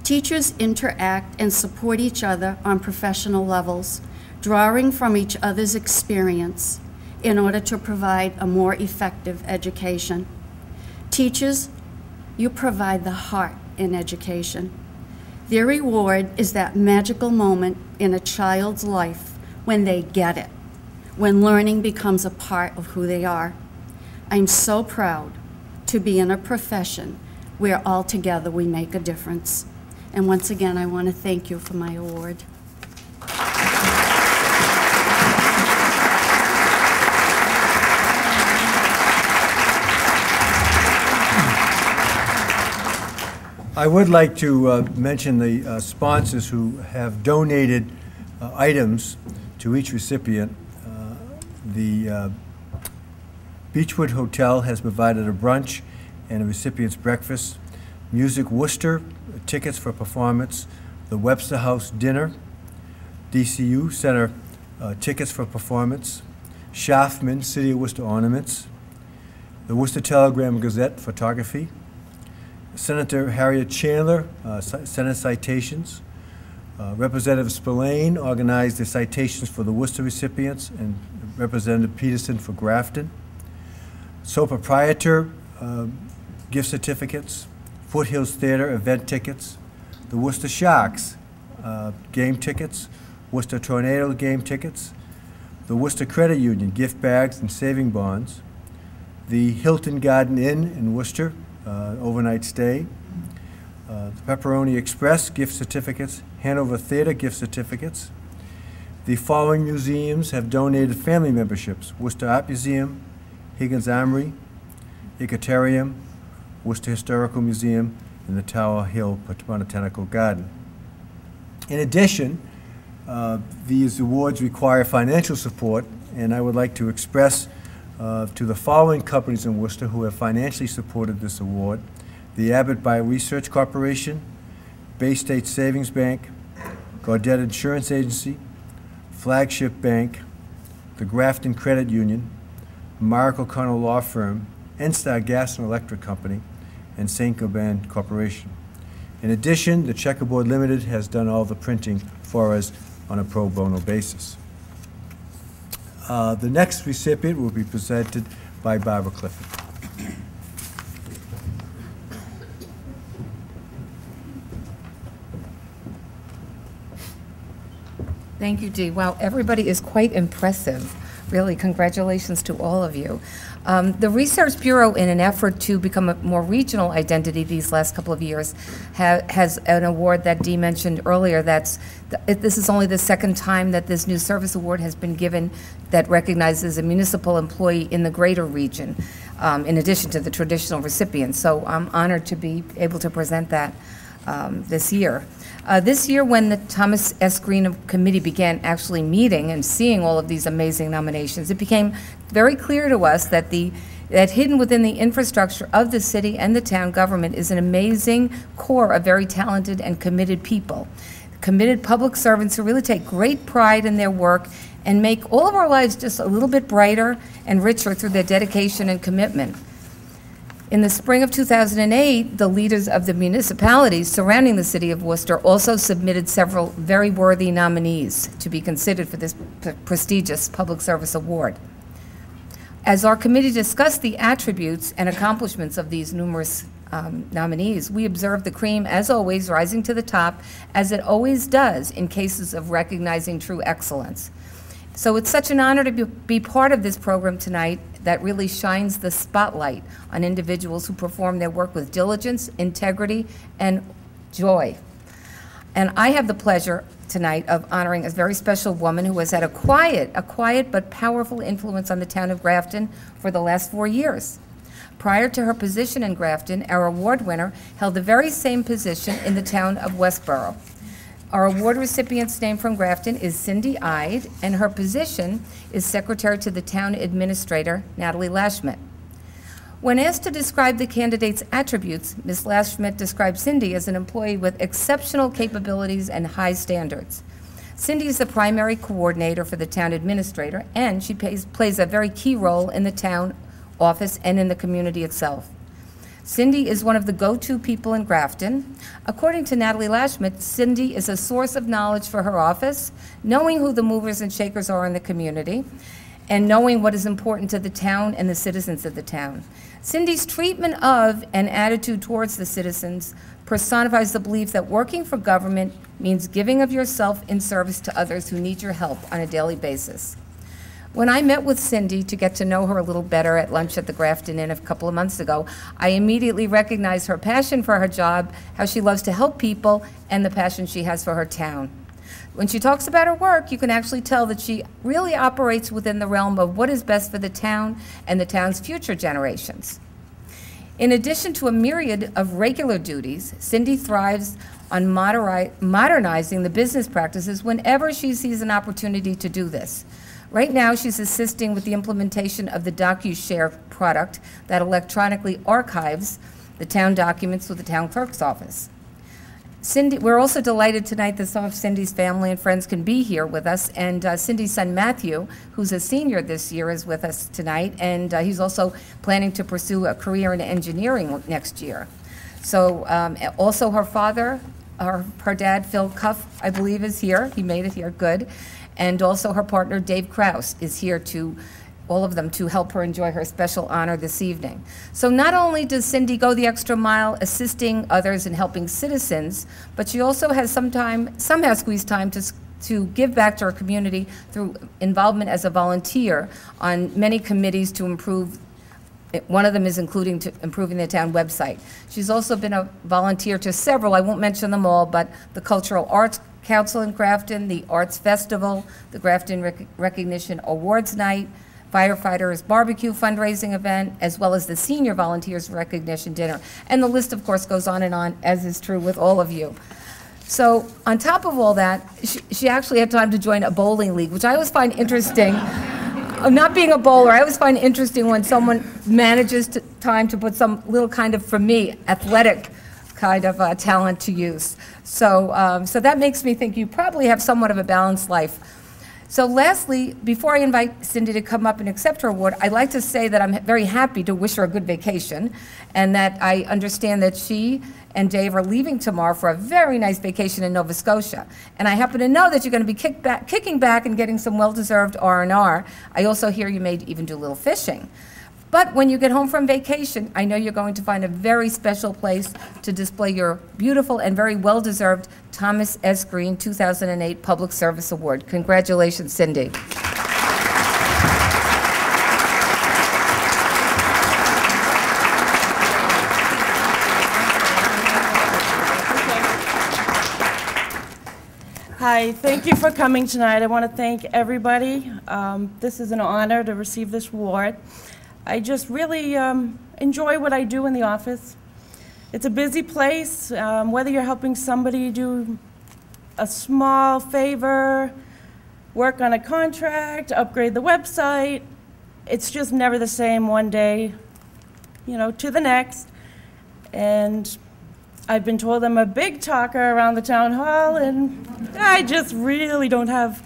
Teachers interact and support each other on professional levels, drawing from each other's experience in order to provide a more effective education. Teachers, you provide the heart in education. Their reward is that magical moment in a child's life when they get it, when learning becomes a part of who they are. I'm so proud to be in a profession where all together we make a difference. And once again, I want to thank you for my award. I would like to mention the sponsors who have donated items to each recipient. The Beechwood Hotel has provided a brunch and a recipient's breakfast. Music Worcester, tickets for performance. The Webster House dinner. DCU Center, tickets for performance. Schaffman, City of Worcester ornaments. The Worcester Telegram Gazette photography. Senator Harriet Chandler, Senate citations. Representative Spillane organized the citations for the Worcester recipients, and Representative Peterson for Grafton. Sole proprietor gift certificates. Foothills Theater event tickets. The Worcester Sharks game tickets. Worcester Tornado game tickets. The Worcester Credit Union gift bags and saving bonds. The Hilton Garden Inn in Worcester, overnight stay. The Pepperoni Express gift certificates. Hanover Theater gift certificates. The following museums have donated family memberships: Worcester Art Museum, Higgins Armory, Icatarium, Worcester Historical Museum, and the Tower Hill Botanical Garden. In addition, these awards require financial support, and I would like to express to the following companies in Worcester who have financially supported this award: the Abbott Bioresearch Corporation, Bay State Savings Bank, Gaudet Insurance Agency, Flagship Bank, the Grafton Credit Union, Mark O'Connell Law Firm, Enstar Gas and Electric Company, and St. Gobain Corporation. In addition, the Checkerboard Limited has done all the printing for us on a pro bono basis. The next recipient will be presented by Barbara Clifford. Thank you, Dee. Wow, everybody is quite impressive. Really, congratulations to all of you. The Research Bureau, in an effort to become a more regional identity these last couple of years, has an award that Dee mentioned earlier. This is only the second time that this new service award has been given that recognizes a municipal employee in the greater region, in addition to the traditional recipients. So I'm honored to be able to present that this year. This year, when the Thomas S. Green Committee began actually meeting and seeing all of these amazing nominations, it became very clear to us that that hidden within the infrastructure of the city and the town government is an amazing core of very talented and committed people. Committed public servants who really take great pride in their work and make all of our lives just a little bit brighter and richer through their dedication and commitment. In the spring of 2008, the leaders of the municipalities surrounding the city of Worcester also submitted several very worthy nominees to be considered for this prestigious public service award. As our committee discussed the attributes and accomplishments of these numerous nominees, we observed the cream, as always, rising to the top, as it always does in cases of recognizing true excellence. So it's such an honor to be part of this program tonight that really shines the spotlight on individuals who perform their work with diligence, integrity, and joy. And I have the pleasure tonight of honoring a very special woman who has had a quiet but powerful influence on the town of Grafton for the last 4 years. Prior to her position in Grafton, our award winner held the very same position in the town of Westboro. Our award recipient's name from Grafton is Cindy Ide, and her position is secretary to the town administrator, Natalie Lashmet. When asked to describe the candidate's attributes, Ms. Lashmet described Cindy as an employee with exceptional capabilities and high standards. Cindy is the primary coordinator for the town administrator, and she plays a very key role in the town office and in the community itself. Cindy is one of the go-to people in Grafton. According to Natalie Lashmet, Cindy is a source of knowledge for her office, knowing who the movers and shakers are in the community, and knowing what is important to the town and the citizens of the town. Cindy's treatment of and attitude towards the citizens personifies the belief that working for government means giving of yourself in service to others who need your help on a daily basis. When I met with Cindy to get to know her a little better at lunch at the Grafton Inn a couple of months ago, I immediately recognized her passion for her job, how she loves to help people, and the passion she has for her town. When she talks about her work, you can actually tell that she really operates within the realm of what is best for the town and the town's future generations. In addition to a myriad of regular duties, Cindy thrives on modernizing the business practices whenever she sees an opportunity to do this. Right now, she's assisting with the implementation of the DocuShare product that electronically archives the town documents with the town clerk's office. Cindy, we're also delighted tonight that some of Cindy's family and friends can be here with us, and Cindy's son Matthew, who's a senior this year, is with us tonight, and he's also planning to pursue a career in engineering next year. So also her father, her dad, Phil Cuff, I believe, is here. He made it here, good. And also her partner, Dave Krause, is here all of them, to help her enjoy her special honor this evening. So not only does Cindy go the extra mile assisting others and helping citizens, but she also has somehow squeezed time to give back to her community through involvement as a volunteer on many committees to improve. One of them is improving the town website. She's also been a volunteer to several, I won't mention them all, but the Cultural Arts Council in Grafton, the Arts Festival, the Grafton Recognition Awards Night, Firefighters Barbecue fundraising event, as well as the Senior Volunteers Recognition Dinner. And the list, of course, goes on, as is true with all of you. So on top of all that, she actually had time to join a bowling league, which I always find interesting. Not being a bowler, I always find it interesting when someone manages time to put some little kind of, for me, athletic kind of talent to use. So, so that makes me think you probably have somewhat of a balanced life. So lastly, before I invite Cindy to come up and accept her award, I'd like to say that I'm very happy to wish her a good vacation, and that I understand that she and Dave are leaving tomorrow for a very nice vacation in Nova Scotia. And I happen to know that you're going to be kicking back and getting some well-deserved R&R. I also hear you may even do a little fishing. But when you get home from vacation, I know you're going to find a very special place to display your beautiful and very well-deserved Thomas S. Green 2008 Public Service Award. Congratulations, Cindy. Hi, thank you for coming tonight. I want to thank everybody. This is an honor to receive this award. I just really enjoy what I do in the office. It's a busy place, whether you're helping somebody do a small favor, work on a contract, upgrade the website. It's just never the same one day, you know, to the next. And I've been told I'm a big talker around the town hall, and I just really don't have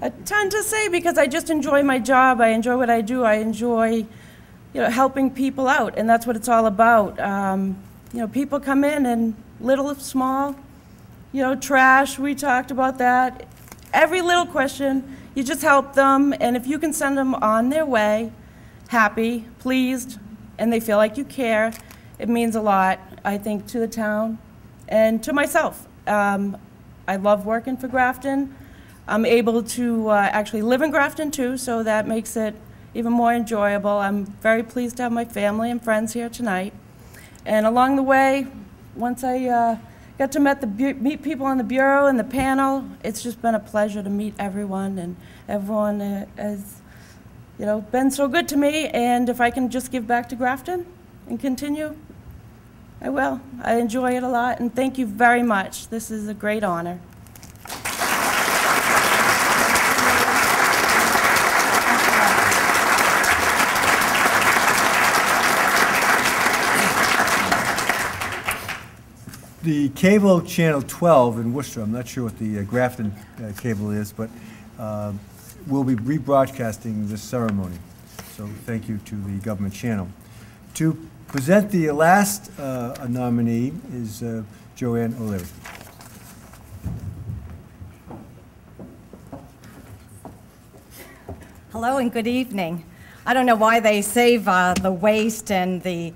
a ton to say because I just enjoy my job. I enjoy what I do. I enjoy, you know, helping people out, and that's what it's all about. You know, people come in and little, small, you know, trash, we talked about that. Every little question, you just help them, and if you can send them on their way, happy, pleased, and they feel like you care, it means a lot, I think, to the town and to myself. I love working for Grafton. I'm able to actually live in Grafton too, so that makes it even more enjoyable. I'm very pleased to have my family and friends here tonight. And along the way, once I got to meet people on the Bureau and the panel, it's just been a pleasure to meet everyone, and everyone has, you know, been so good to me, and if I can just give back to Grafton and continue, I will. I enjoy it a lot, and thank you very much. This is a great honor. The cable channel 12 in Worcester, I'm not sure what the Grafton cable is, but will be rebroadcasting this ceremony. So thank you to the government channel. To present the last nominee is Joanne O'Leary. Hello and good evening. I don't know why they save the waste and the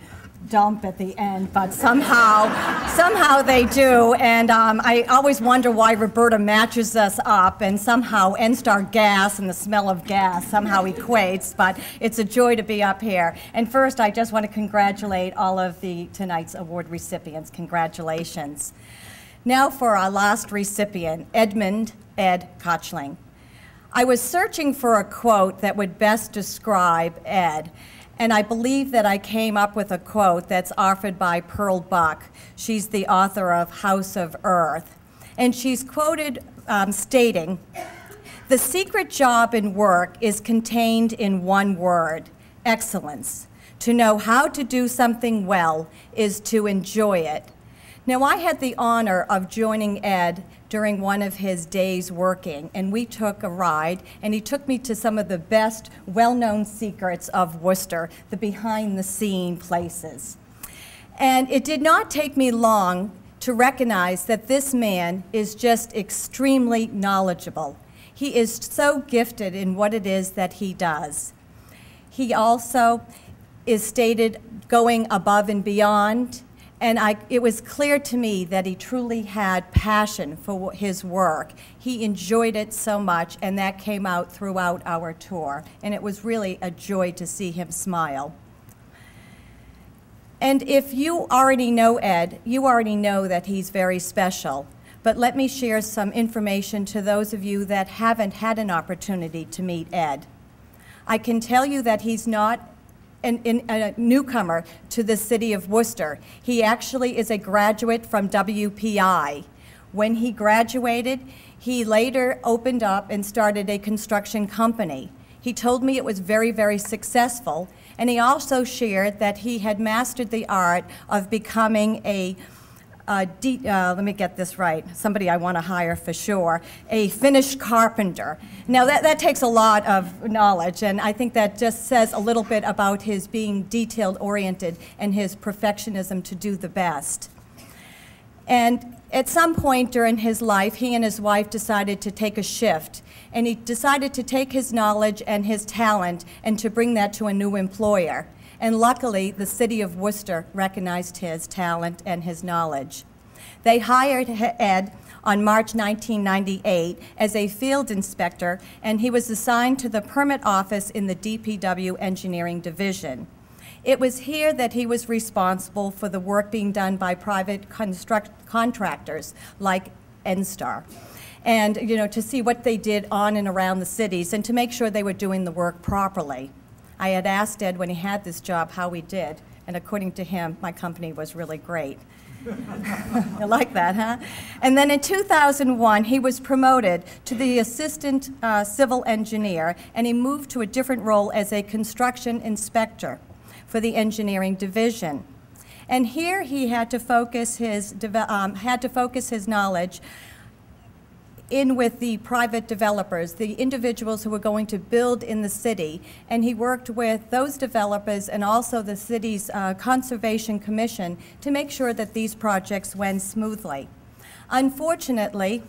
dump at the end, but somehow they do. And I always wonder why Roberta matches us up, and somehow NSTAR gas and the smell of gas somehow equates, but it's a joy to be up here. And first, I just want to congratulate all of tonight's award recipients. Congratulations. Now for our last recipient, Edmund Ed Kochling. I was searching for a quote that would best describe Ed, and I believe that I came up with a quote that's offered by Pearl Buck. She's the author of House of Earth. And she's quoted stating, "The secret job in work is contained in one word, excellence. To know how to do something well is to enjoy it." Now, I had the honor of joining Ed during one of his days working, and we took a ride, and he took me to some of the best well-known secrets of Worcester, the behind-the-scene places. And it did not take me long to recognize that this man is just extremely knowledgeable. He is so gifted in what it is that he does. He also is stated going above and beyond. And it was clear to me that he truly had passion for his work. He enjoyed it so much, and that came out throughout our tour. And it was really a joy to see him smile. And if you already know Ed, you already know that he's very special. But let me share some information to those of you that haven't had an opportunity to meet Ed. I can tell you that he's not a newcomer to the city of Worcester. He actually is a graduate from WPI. When he graduated, he later opened up and started a construction company. He told me it was very, very successful, and he also shared that he had mastered the art of becoming a let me get this right, somebody I want to hire for sure, a finished carpenter. Now that takes a lot of knowledge, and I think that just says a little bit about his being detail-oriented and his perfectionism to do the best. And at some point during his life, he and his wife decided to take a shift, and he decided to take his knowledge and his talent and to bring that to a new employer. And luckily, the city of Worcester recognized his talent and his knowledge. They hired Ed on March 1998 as a field inspector, and he was assigned to the permit office in the DPW engineering division. It was here that he was responsible for the work being done by private contractors like NSTAR, and to see what they did on and around the cities and to make sure they were doing the work properly. I had asked Ed when he had this job how he did, and according to him, my company was really great. You like that, huh? And then in 2001, he was promoted to the assistant civil engineer, and he moved to a different role as a construction inspector for the engineering division. And here he had to focus his knowledge in with the private developers, the individuals who were going to build in the city, and he worked with those developers and also the city's Conservation Commission to make sure that these projects went smoothly. Unfortunately,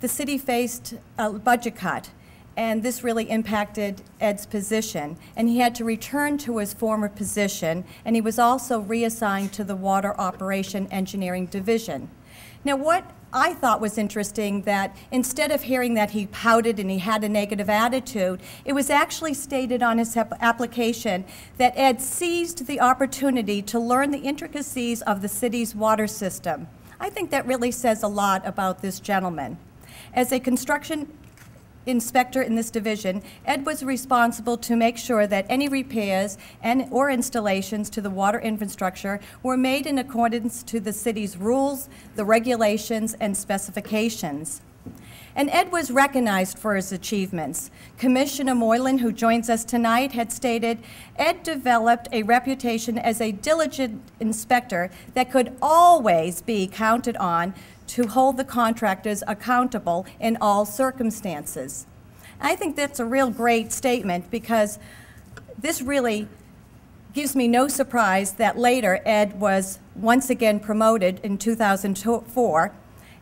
the city faced a budget cut, and this really impacted Ed's position, and he had to return to his former position, and he was also reassigned to the Water Operation Engineering Division. Now, what I thought was interesting, that instead of hearing that he pouted and he had a negative attitude, it was actually stated on his application that Ed seized the opportunity to learn the intricacies of the city's water system. I think that really says a lot about this gentleman. As a construction inspector in this division, Ed was responsible to make sure that any repairs or installations to the water infrastructure were made in accordance to the city's rules, the regulations, and specifications. And Ed was recognized for his achievements. Commissioner Moylan, who joins us tonight, had stated, Ed developed a reputation as a diligent inspector that could always be counted on to hold the contractors accountable in all circumstances. I think that's a real great statement, because this really gives me no surprise that later Ed was once again promoted in 2004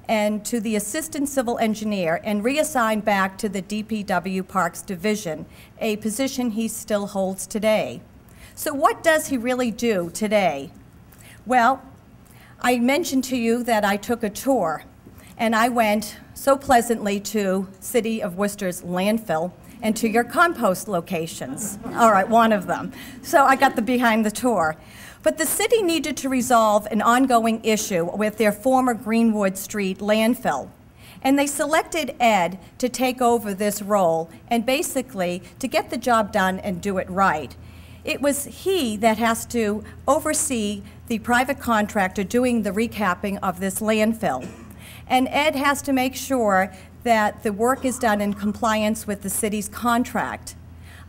and to the assistant civil engineer and reassigned back to the DPW Parks Division, a position he still holds today. So what does he really do today? Well, I mentioned to you that I took a tour, and I went so pleasantly to City of Worcester's landfill and to your compost locations. All right, one of them. So I got the behind the tour. But the city needed to resolve an ongoing issue with their former Greenwood Street landfill. And they selected Ed to take over this role and basically to get the job done and do it right. It was he that has to oversee the private contractor doing the recapping of this landfill. And Ed has to make sure that the work is done in compliance with the city's contract.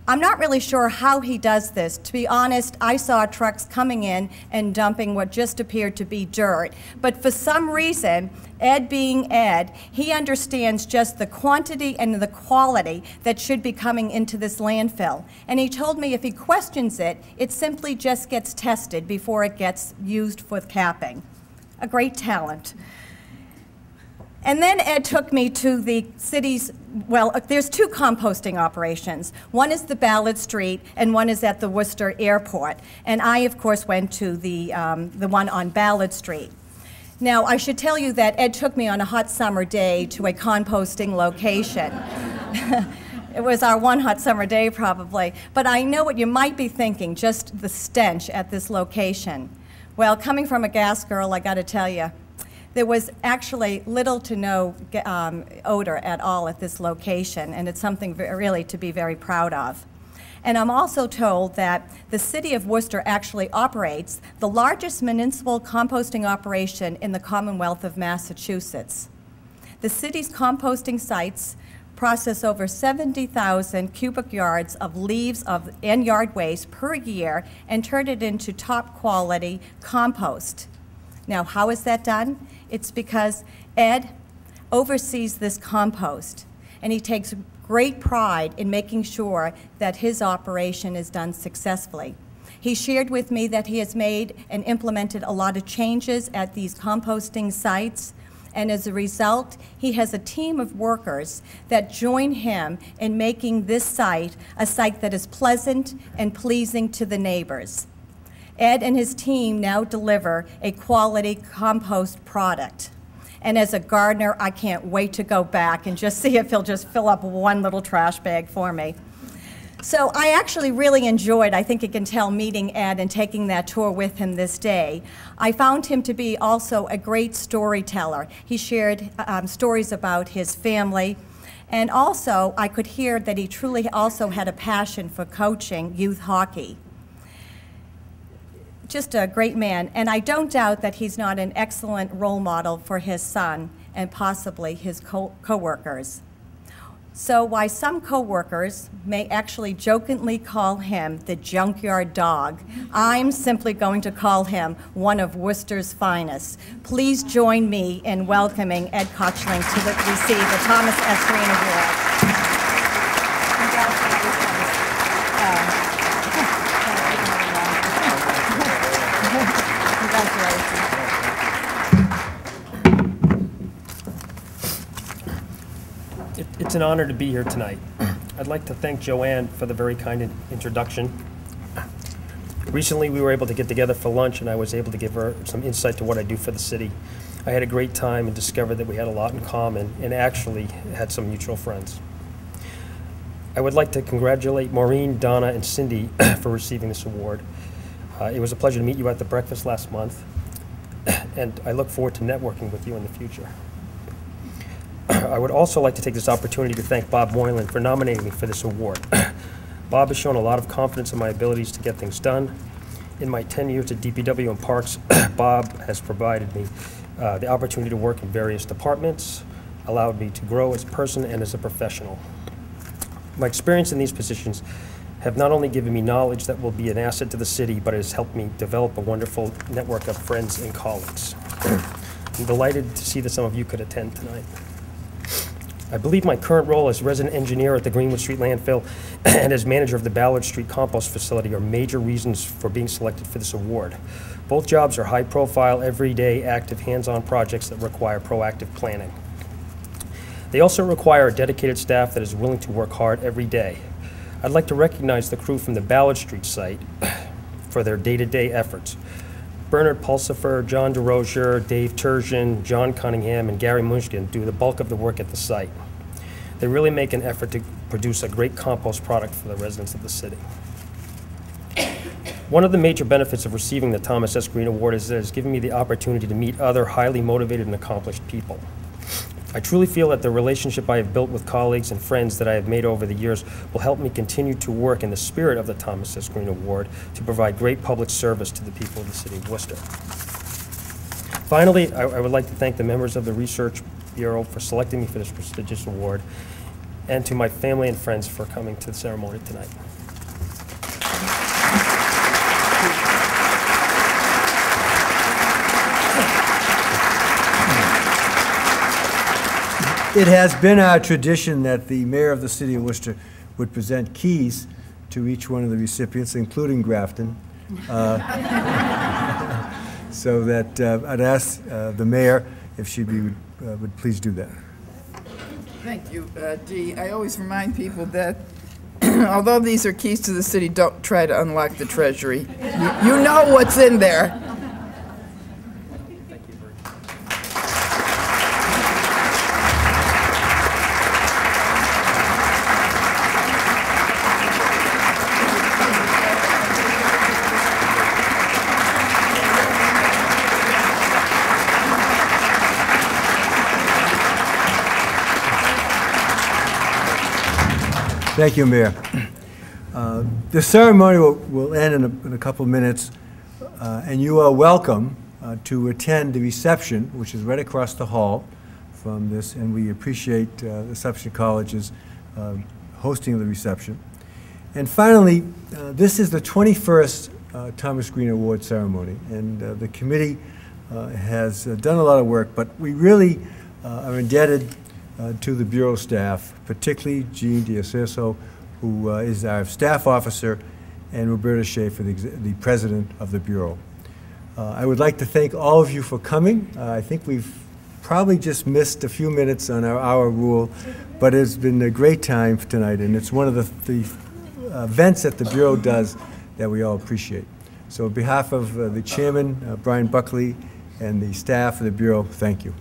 I'm not really sure how he does this. To be honest, I saw trucks coming in and dumping what just appeared to be dirt. But for some reason, Ed being Ed, he understands just the quantity and the quality that should be coming into this landfill. And he told me if he questions it, it simply just gets tested before it gets used for capping. A great talent. And then Ed took me to the city's, well, there's two composting operations. One is the Ballard Street, and one is at the Worcester Airport. And I, of course, went to the one on Ballard Street. Now, I should tell you that Ed took me on a hot summer day to a composting location. It was our one hot summer day, probably. But I know what you might be thinking, just the stench at this location. Well, coming from a gas girl, I got to tell you, there was actually little to no odor at all at this location, and it's something really to be very proud of. And I'm also told that the city of Worcester actually operates the largest municipal composting operation in the Commonwealth of Massachusetts. The city's composting sites process over 70,000 cubic yards of leaves and yard waste per year and turn it into top quality compost. Now, how is that done? It's because Ed oversees this compost, and he takes great pride in making sure that his operation is done successfully. He shared with me that he has made and implemented a lot of changes at these composting sites, and as a result, he has a team of workers that join him in making this site a site that is pleasant and pleasing to the neighbors. Ed and his team now deliver a quality compost product. And as a gardener, I can't wait to go back and just see if he'll just fill up one little trash bag for me. So I actually really enjoyed, I think you can tell, meeting Ed and taking that tour with him this day. I found him to be also a great storyteller. He shared stories about his family, and also I could hear that he truly also had a passion for coaching youth hockey. Just a great man, and I don't doubt that he's not an excellent role model for his son and possibly his co-workers. So while some co-workers may actually jokingly call him the junkyard dog, I'm simply going to call him one of Worcester's finest. Please join me in welcoming Ed Kochling to receive the Thomas S. Green Award. It's an honor to be here tonight. I'd like to thank Joanne for the very kind introduction. Recently, we were able to get together for lunch, and I was able to give her some insight to what I do for the city. I had a great time and discovered that we had a lot in common and actually had some mutual friends. I would like to congratulate Maureen, Donna, and Cindy for receiving this award. It was a pleasure to meet you at the breakfast last month, and I look forward to networking with you in the future. I would also like to take this opportunity to thank Bob Moylan for nominating me for this award. Bob has shown a lot of confidence in my abilities to get things done. In my 10 years at DPW and Parks, Bob has provided me the opportunity to work in various departments, allowed me to grow as a person and as a professional. My experience in these positions have not only given me knowledge that will be an asset to the city, but it has helped me develop a wonderful network of friends and colleagues. I'm delighted to see that some of you could attend tonight. I believe my current role as resident engineer at the Greenwood Street landfill and as manager of the Ballard Street compost facility are major reasons for being selected for this award. Both jobs are high-profile, everyday, active, hands-on projects that require proactive planning. They also require a dedicated staff that is willing to work hard every day. I'd like to recognize the crew from the Ballard Street site for their day-to-day efforts. Bernard Pulsifer, John DeRozier, Dave Turgeon, John Cunningham, and Gary Munchkin do the bulk of the work at the site. They really make an effort to produce a great compost product for the residents of the city. One of the major benefits of receiving the Thomas S. Green Award is that it has given me the opportunity to meet other highly motivated and accomplished people. I truly feel that the relationship I have built with colleagues and friends that I have made over the years will help me continue to work in the spirit of the Thomas S. Green Award to provide great public service to the people of the city of Worcester. Finally, I would like to thank the members of the Research Bureau for selecting me for this prestigious award, and to my family and friends for coming to the ceremony tonight. It has been our tradition that the mayor of the city of Worcester would present keys to each one of the recipients, including Grafton. So that I'd ask the mayor if she would please do that. Thank you, Dee. I always remind people that although these are keys to the city, don't try to unlock the treasury. You know what's in there. Thank you, Mayor. The ceremony will end in a couple of minutes, and you are welcome to attend the reception, which is right across the hall from this, and we appreciate the Reception College's hosting of the reception. And finally, this is the 21st Thomas Green Award ceremony, and the committee has done a lot of work, but we really are indebted to the Bureau staff, particularly Jean D'Acerso, who is our staff officer, and Roberta Schaefer, the president of the Bureau. I would like to thank all of you for coming. I think we've probably just missed a few minutes on our hour rule, but it's been a great time tonight, and it's one of the events that the Bureau does that we all appreciate. So on behalf of the chairman, Brian Buckley, and the staff of the Bureau, thank you.